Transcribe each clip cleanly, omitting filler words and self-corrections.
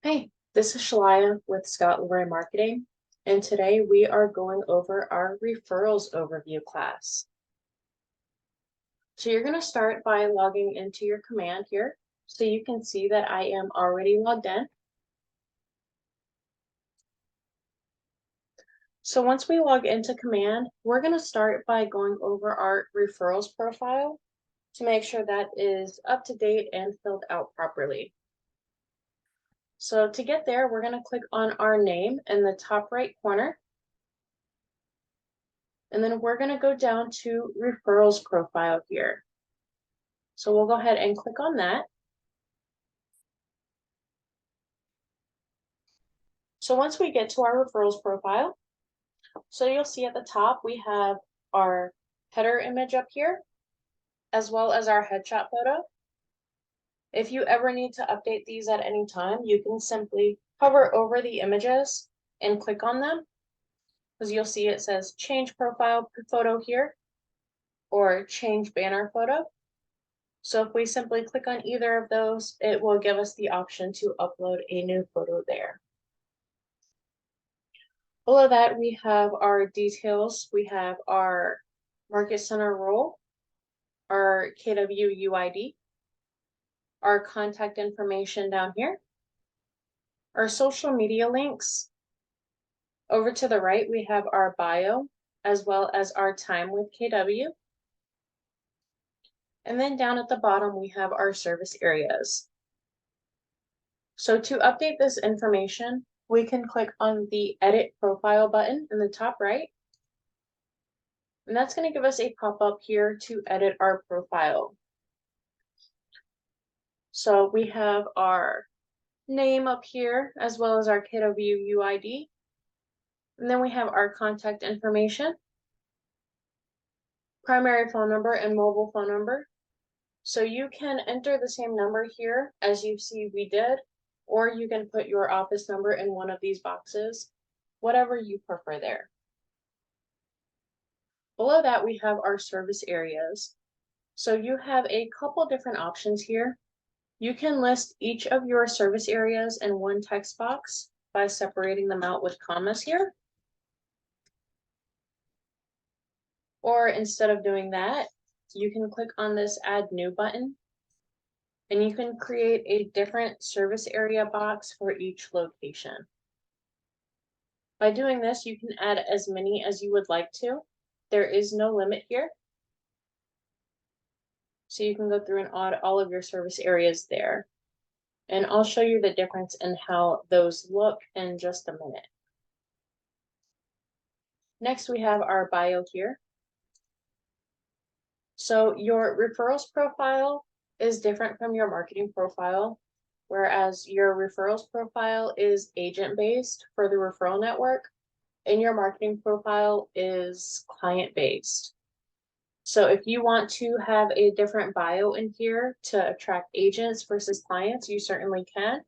Hey, this is Shalaya with Scott Lorray Marketing, and today we are going over our Referrals Overview class. So you're going to start by logging into your command here, so you can see that I am already logged in. So once we log into command, we're going to start by going over our referrals profile to make sure that is up to date and filled out properly. So to get there, we're going to click on our name in the top right corner. And then we're going to go down to referrals profile here. So we'll go ahead and click on that. So once we get to our referrals profile, so you'll see at the top, we have our header image up here, as well as our headshot photo. If you ever need to update these at any time, you can simply hover over the images and click on them, because you'll see it says change profile photo here or change banner photo. So if we simply click on either of those, it will give us the option to upload a new photo there. Below that, we have our details. We have our market center role, our KW UID, our contact information down here, our social media links. Over to the right, we have our bio, as well as our time with KW. And then down at the bottom, we have our service areas. So to update this information, we can click on the Edit Profile button in the top right. And that's going to give us a pop-up here to edit our profile. So we have our name up here, as well as our KW UID. And then we have our contact information, primary phone number, and mobile phone number. So you can enter the same number here as you see we did, or you can put your office number in one of these boxes, whatever you prefer there. Below that, we have our service areas. So you have a couple different options here. You can list each of your service areas in one text box by separating them out with commas here. Or instead of doing that, you can click on this Add New button, and you can create a different service area box for each location. By doing this, you can add as many as you would like to. There is no limit here. So you can go through and add all of your service areas there. And I'll show you the difference in how those look in just a minute. Next, we have our bio here. So your referrals profile is different from your marketing profile, whereas your referrals profile is agent-based for the referral network, and your marketing profile is client-based. So if you want to have a different bio in here to attract agents versus clients, you certainly can.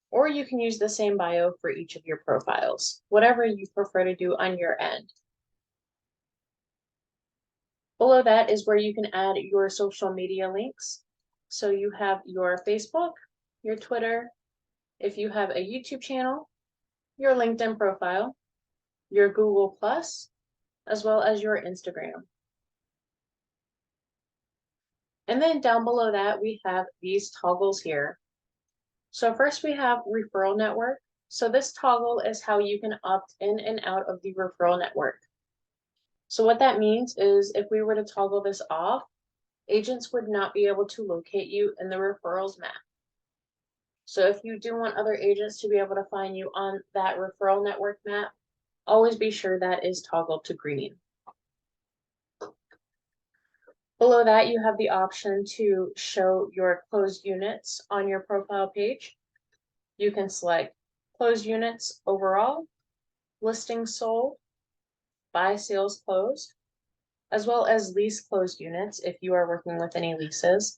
Or you can use the same bio for each of your profiles, whatever you prefer to do on your end. Below that is where you can add your social media links. So you have your Facebook, your Twitter, if you have a YouTube channel, your LinkedIn profile, your Google+, as well as your Instagram. And then down below that, we have these toggles here. So first we have referral network. So this toggle is how you can opt in and out of the referral network. So what that means is if we were to toggle this off, agents would not be able to locate you in the referrals map. So if you do want other agents to be able to find you on that referral network map, always be sure that is toggled to green. Below that, you have the option to show your closed units on your profile page. You can select closed units overall, listings sold, buy sales closed, as well as lease closed units if you are working with any leases,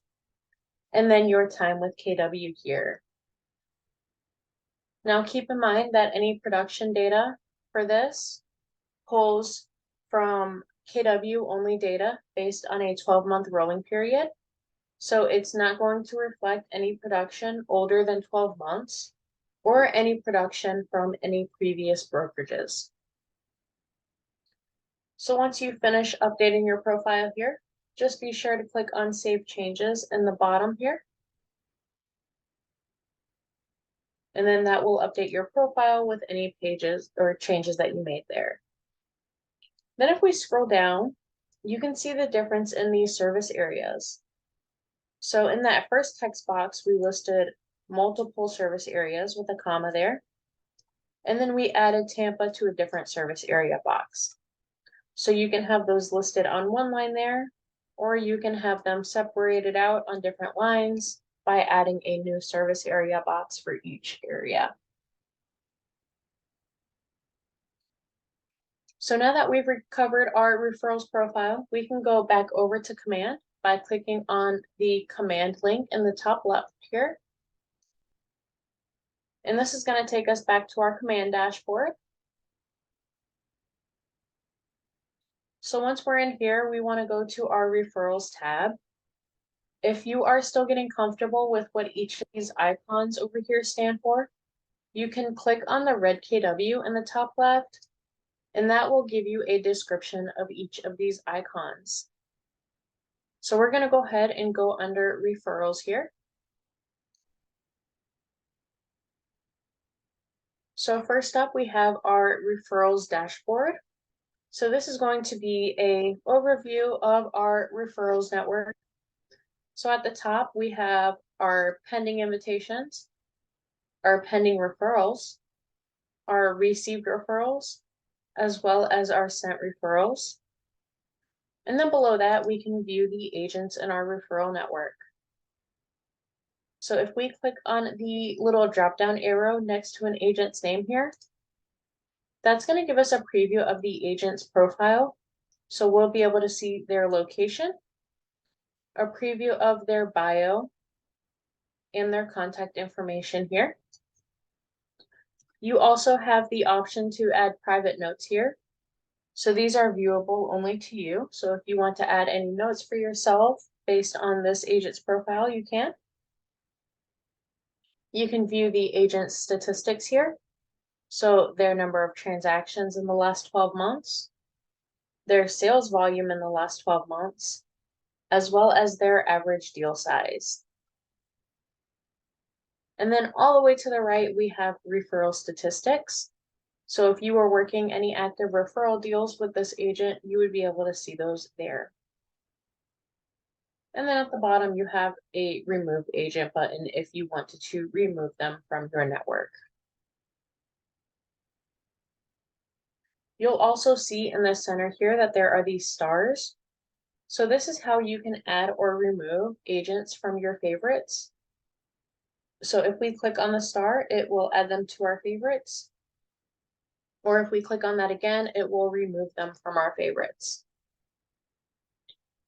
and then your time with KW here. Now keep in mind that any production data for this pulls from KW only data based on a 12-month rolling period. So it's not going to reflect any production older than 12 months or any production from any previous brokerages. So once you finish updating your profile here, just be sure to click on Save Changes in the bottom here. And then that will update your profile with any pages or changes that you made there. Then if we scroll down, you can see the difference in these service areas. So in that first text box, we listed multiple service areas with a comma there. And then we added Tampa to a different service area box. So you can have those listed on one line there, or you can have them separated out on different lines by adding a new service area box for each area. So now that we've covered our referrals profile, we can go back over to command by clicking on the command link in the top left here. And this is going to take us back to our command dashboard. So once we're in here, we want to go to our referrals tab. If you are still getting comfortable with what each of these icons over here stand for, you can click on the red KW in the top left, and that will give you a description of each of these icons. So we're going to go ahead and go under referrals here. So first up, we have our referrals dashboard. So this is going to be an overview of our referrals network. So at the top, we have our pending invitations, our pending referrals, our received referrals, as well as our sent referrals. And then below that, we can view the agents in our referral network. So if we click on the little drop-down arrow next to an agent's name here, that's going to give us a preview of the agent's profile. So we'll be able to see their location, a preview of their bio, and their contact information here. You also have the option to add private notes here. So these are viewable only to you. So if you want to add any notes for yourself based on this agent's profile, you can. You can view the agent's statistics here. So their number of transactions in the last 12 months, their sales volume in the last 12 months, as well as their average deal size. And then all the way to the right, we have referral statistics. So if you were working any active referral deals with this agent, you would be able to see those there. And then at the bottom, you have a remove agent button if you wanted to remove them from your network. You'll also see in the center here that there are these stars. So this is how you can add or remove agents from your favorites. So if we click on the star, it will add them to our favorites. Or if we click on that again, it will remove them from our favorites.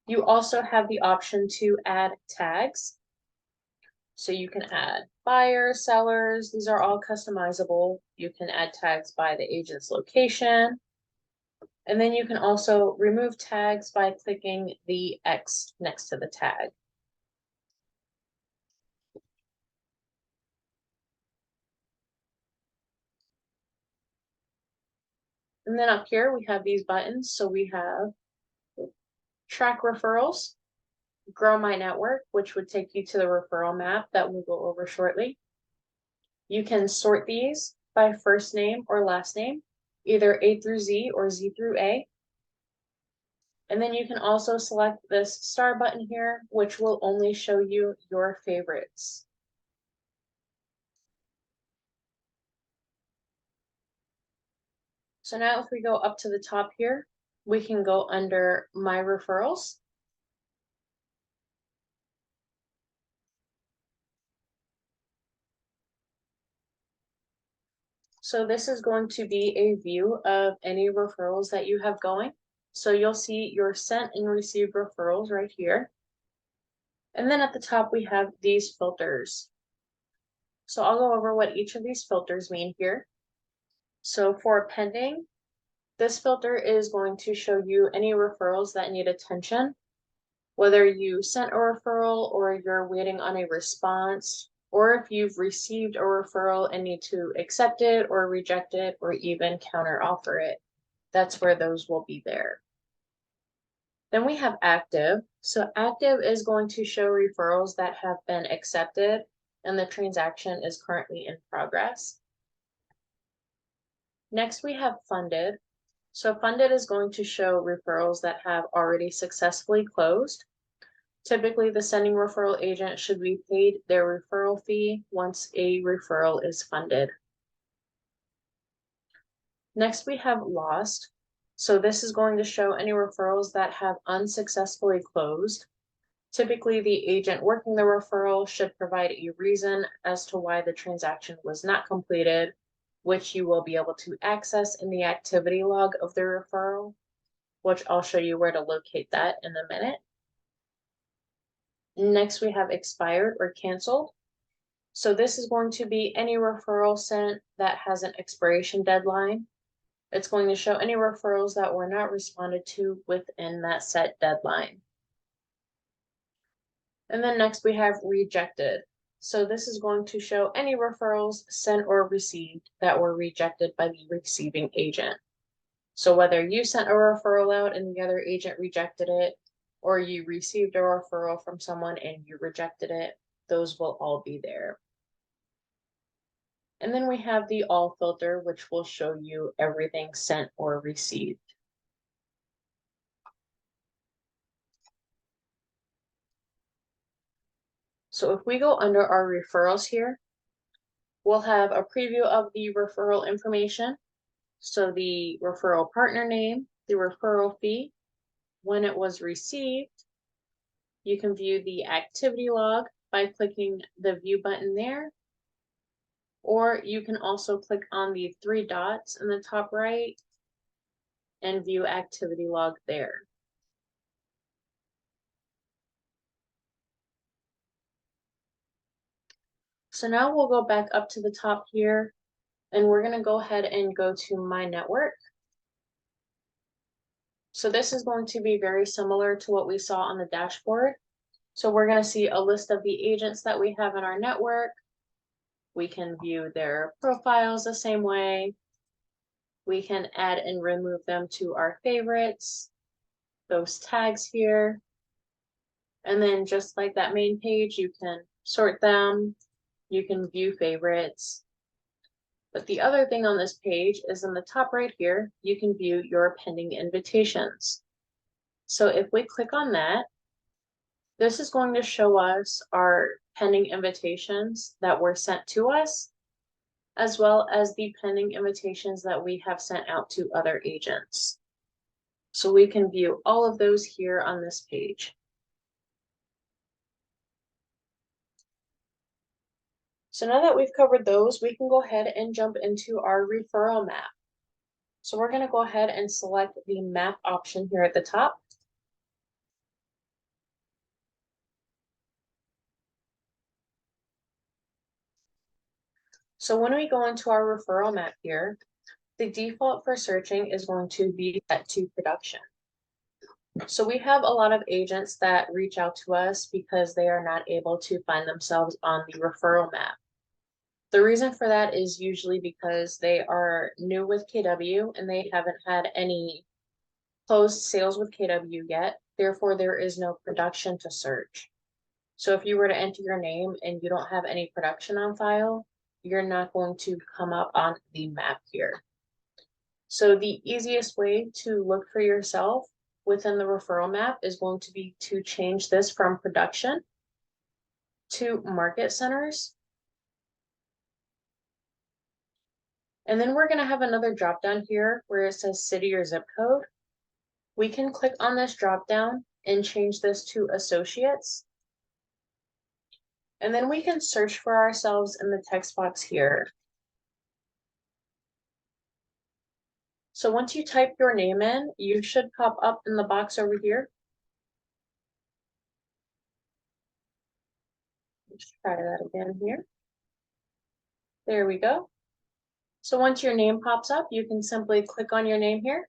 You also have the option to add tags. So you can add buyers, sellers, these are all customizable. You can add tags by the agent's location. And then you can also remove tags by clicking the X next to the tag. And then up here, we have these buttons. So we have track referrals, grow my network, which would take you to the referral map that we'll go over shortly. You can sort these by first name or last name, either A through Z or Z through A. And then you can also select this star button here, which will only show you your favorites. So now if we go up to the top here, we can go under My Referrals. So this is going to be a view of any referrals that you have going. So you'll see your sent and received referrals right here. And then at the top, we have these filters. So I'll go over what each of these filters mean here. So for pending, this filter is going to show you any referrals that need attention, whether you sent a referral or you're waiting on a response, or if you've received a referral and need to accept it or reject it or even counter offer it. That's where those will be there. Then we have active. So active is going to show referrals that have been accepted and the transaction is currently in progress. Next, we have funded. So funded is going to show referrals that have already successfully closed. Typically, the sending referral agent should be paid their referral fee once a referral is funded. Next, we have lost. So this is going to show any referrals that have unsuccessfully closed. Typically, the agent working the referral should provide a reason as to why the transaction was not completed, which you will be able to access in the activity log of the referral, which I'll show you where to locate that in a minute. Next, we have expired or canceled. So this is going to be any referral sent that has an expiration deadline. It's going to show any referrals that were not responded to within that set deadline. And then next we have rejected. So this is going to show any referrals sent or received that were rejected by the receiving agent. So whether you sent a referral out and the other agent rejected it, or you received a referral from someone and you rejected it, those will all be there. And then we have the all filter, which will show you everything sent or received. So if we go under our referrals here, we'll have a preview of the referral information. So the referral partner name, the referral fee, when it was received. You can view the activity log by clicking the view button there. Or you can also click on the 3 dots in the top right and view activity log there. So now we'll go back up to the top here and we're going to go ahead and go to My Network. So this is going to be very similar to what we saw on the dashboard. So we're going to see a list of the agents that we have in our network. We can view their profiles the same way. We can add and remove them to our favorites, those tags here. And then just like that main page, you can sort them. You can view favorites. But the other thing on this page is in the top right here, you can view your pending invitations. So if we click on that, this is going to show us our pending invitations that were sent to us, as well as the pending invitations that we have sent out to other agents. So we can view all of those here on this page. So now that we've covered those, we can go ahead and jump into our referral map. So we're going to go ahead and select the map option here at the top. So when we go into our referral map here, the default for searching is going to be set to production. So we have a lot of agents that reach out to us because they are not able to find themselves on the referral map. The reason for that is usually because they are new with KW and they haven't had any closed sales with KW yet. Therefore, there is no production to search. So if you were to enter your name and you don't have any production on file, you're not going to come up on the map here. So the easiest way to look for yourself within the referral map is going to be to change this from production to market centers. And then we're going to have another drop down here where it says city or zip code. We can click on this drop down and change this to associates. And then we can search for ourselves in the text box here. So once you type your name in, you should pop up in the box over here. Let's try that again here. There we go. So once your name pops up, you can simply click on your name here.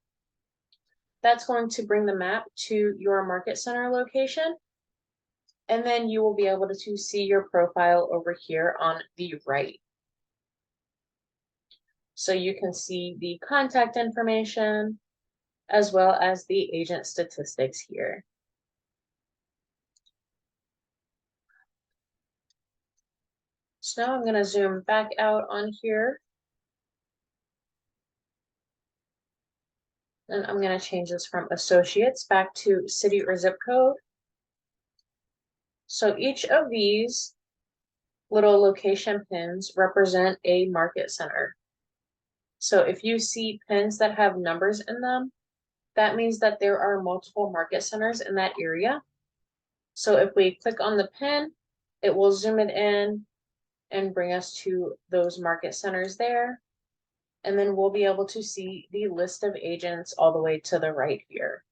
That's going to bring the map to your market center location. And then you will be able to see your profile over here on the right. So you can see the contact information as well as the agent statistics here. So now I'm going to zoom back out on here. And I'm going to change this from associates back to city or zip code. So each of these little location pins represent a market center. So if you see pins that have numbers in them, that means that there are multiple market centers in that area. So if we click on the pin, it will zoom it in and bring us to those market centers there. And then we'll be able to see the list of agents all the way to the right here.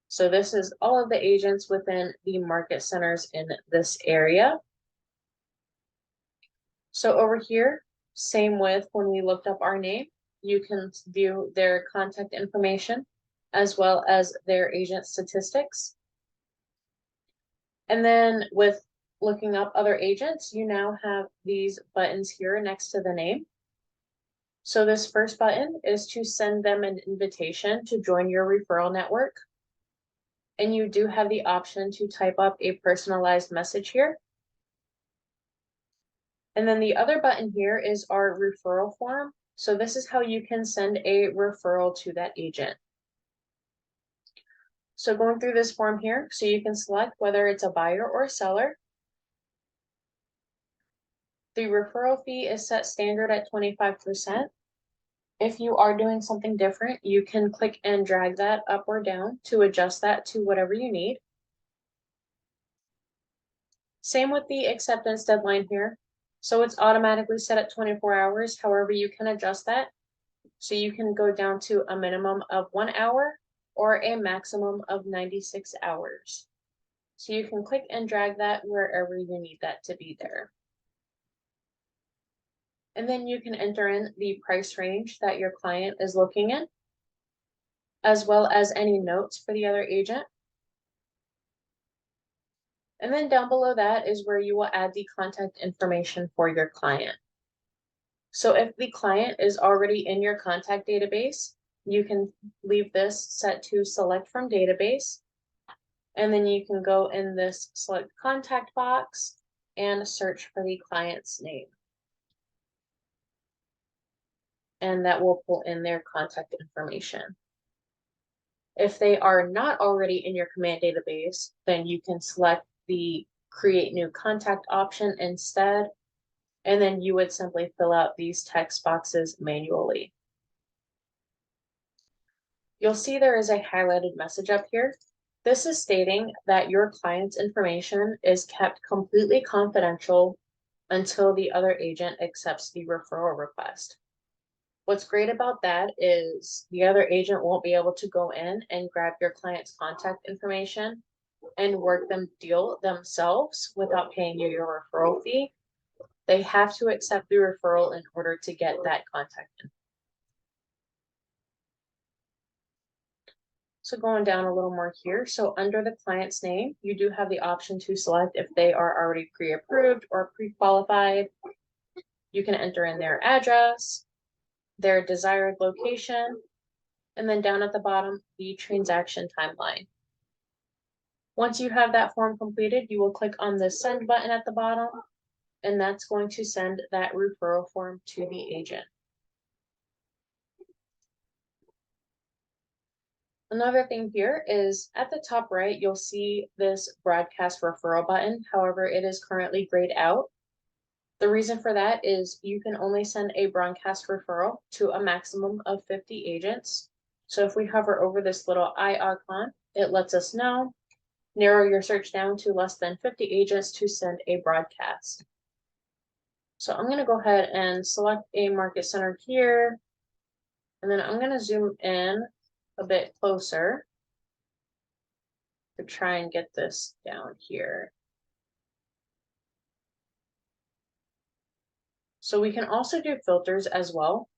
So this is all of the agents within the market centers in this area. So over here, same with when we looked up our name, you can view their contact information as well as their agent statistics. And then with looking up other agents, you now have these buttons here next to the name. So this first button is to send them an invitation to join your referral network. And you do have the option to type up a personalized message here. And then the other button here is our referral form. So this is how you can send a referral to that agent. So going through this form here, so you can select whether it's a buyer or a seller. The referral fee is set standard at 25%. If you are doing something different, you can click and drag that up or down to adjust that to whatever you need. Same with the acceptance deadline here. So it's automatically set at 24 hours. However, you can adjust that. So you can go down to a minimum of 1 hour or a maximum of 96 hours. So you can click and drag that wherever you need that to be there. And then you can enter in the price range that your client is looking in, as well as any notes for the other agent. And then down below that is where you will add the contact information for your client. So if the client is already in your contact database, you can leave this set to select from database. And then you can go in this select contact box and search for the client's name. And that will pull in their contact information. If they are not already in your command database, then you can select the create new contact option instead, and then you would simply fill out these text boxes manually. You'll see there is a highlighted message up here. This is stating that your client's information is kept completely confidential until the other agent accepts the referral request. What's great about that is the other agent won't be able to go in and grab your client's contact information and work them deal themselves without paying you your referral fee. They have to accept the referral in order to get that contact info. So going down a little more here, so under the client's name, you do have the option to select if they are already pre-approved or pre-qualified. You can enter in their address, their desired location, and then down at the bottom, the transaction timeline. Once you have that form completed, you will click on the send button at the bottom, and that's going to send that referral form to the agent. Another thing here is at the top right, you'll see this broadcast referral button. However, it is currently grayed out. The reason for that is you can only send a broadcast referral to a maximum of 50 agents. So if we hover over this little eye icon, it lets us know, narrow your search down to less than 50 agents to send a broadcast. So I'm going to go ahead and select a market center here. And then I'm going to zoom in a bit closer to try and get this down here. So we can also do filters as well.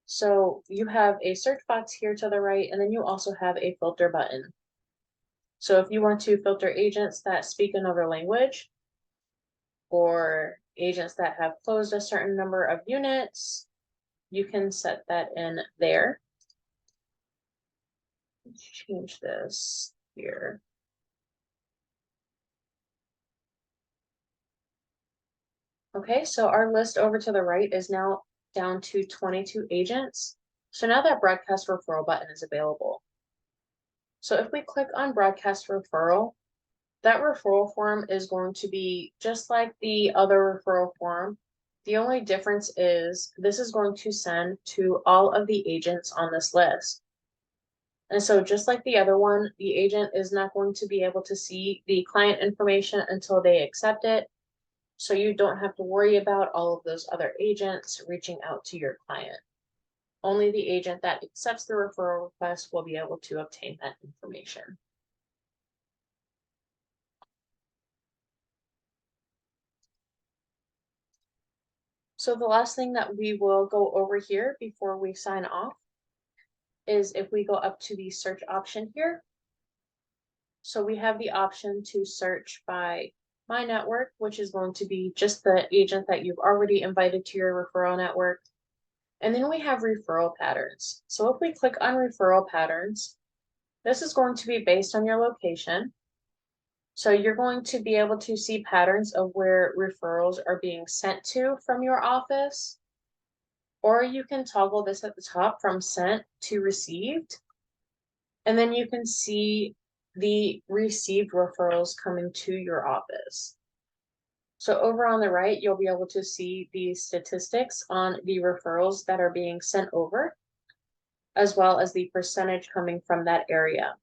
So you have a search box here to the right, and then you also have a filter button. So if you want to filter agents that speak another language, or agents that have closed a certain number of units, you can set that in there. Let's change this here. Okay, so our list over to the right is now down to 22 agents. So now that broadcast referral button is available. So if we click on broadcast referral, that referral form is going to be just like the other referral form. The only difference is this is going to send to all of the agents on this list. And so just like the other one, the agent is not going to be able to see the client information until they accept it. So you don't have to worry about all of those other agents reaching out to your client. Only the agent that accepts the referral request will be able to obtain that information. So the last thing that we will go over here before we sign off is if we go up to the search option here. So we have the option to search by My Network, which is going to be just the agent that you've already invited to your referral network. And then we have referral patterns. So if we click on referral patterns, this is going to be based on your location. So you're going to be able to see patterns of where referrals are being sent to from your office, or you can toggle this at the top from sent to received. And then you can see the received referrals coming to your office. So over on the right, you'll be able to see the statistics on the referrals that are being sent over, as well as the percentage coming from that area.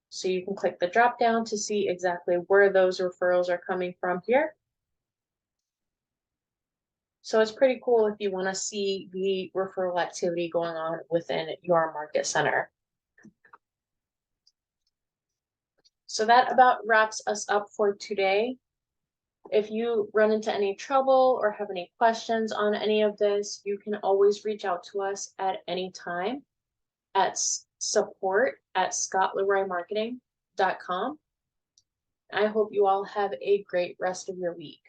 So you can click the drop down to see exactly where those referrals are coming from here. So it's pretty cool if you want to see the referral activity going on within your market center. So that about wraps us up for today. If you run into any trouble or have any questions on any of this, you can always reach out to us at any time at support@scottleroymarketing.com. I hope you all have a great rest of your week.